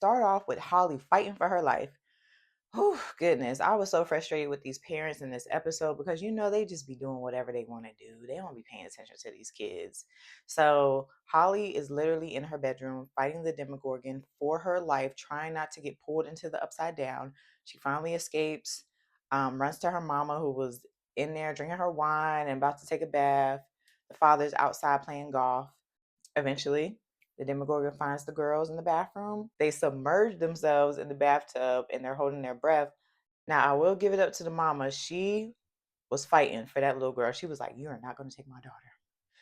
Start off with Holly fighting for her life. Oh, goodness. I was so frustrated with these parents in this episode because they just be doing whatever they want to do. They don't be paying attention to these kids. So Holly is literally in her bedroom fighting the Demogorgon for her life, trying not to get pulled into the upside down. She finally escapes, runs to her mama, who was in there drinking her wine and about to take a bath. The father's outside playing golf. Eventually, the Demogorgon finds the girls in the bathroom. They submerge themselves in the bathtub and they're holding their breath. Now, I will give it up to the mama. She was fighting for that little girl. She was like, "You are not going to take my daughter."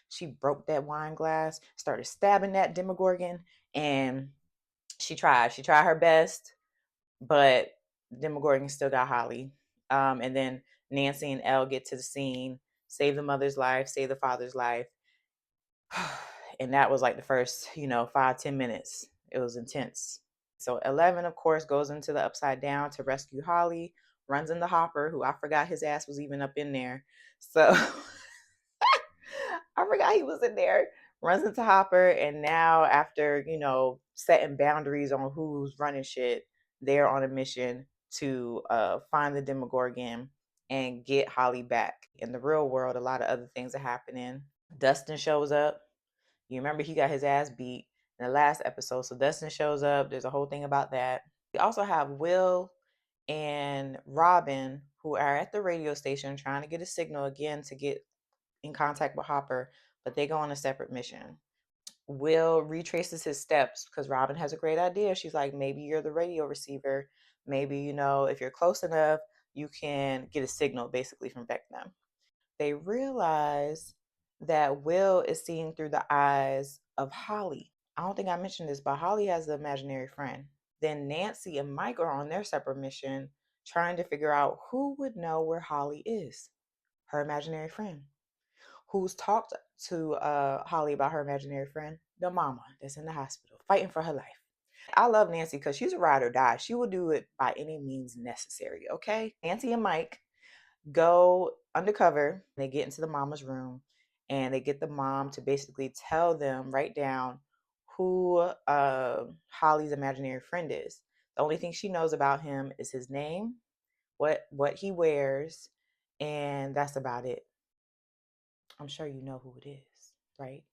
She broke that wine glass, started stabbing that Demogorgon, and she tried. She tried her best, but Demogorgon still got Holly. And then Nancy and Elle get to the scene, save the mother's life, save the father's life. And that was like the first 5-10 minutes. It was intense. So 11, of course, goes into the upside down to rescue Holly, runs into Hopper, who I forgot his ass was even up in there. So I forgot he was in there. Runs into Hopper, and now after setting boundaries on who's running shit, they're on a mission to find the Demogorgon and get Holly back. In the real world, a lot of other things are happening. Dustin shows up. You remember he got his ass beat in the last episode. So Dustin shows up. There's a whole thing about that. We also have Will and Robin, who are at the radio station trying to get a signal again to get in contact with Hopper, but they go on a separate mission. Will retraces his steps because Robin has a great idea. She's like, maybe you're the radio receiver. Maybe, if you're close enough, you can get a signal basically from Vecna. They realize that Will is seeing through the eyes of Holly. I don't think I mentioned this, but Holly has an imaginary friend. Then Nancy and Mike are on their separate mission trying to figure out who would know where Holly is, her imaginary friend. Who's talked to Holly about her imaginary friend? The mama that's in the hospital fighting for her life. I love Nancy because she's a ride or die. She will do it by any means necessary, okay? Nancy and Mike go undercover. They get into the mama's room and they get the mom to basically tell them, write down who Holly's imaginary friend is. The only thing she knows about him is his name, what he wears, and that's about it. I'm sure you know who it is, right?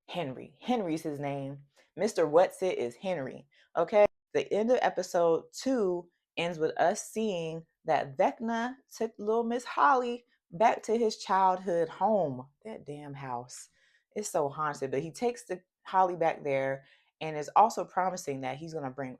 Henry. Henry's his name. Mr. What's It is Henry. Okay. The end of episode 2 ends with us seeing that Vecna took little Miss Holly back to his childhood home. That damn house. It's so haunted. But he takes the Holly back there and is also promising that he's going to bring all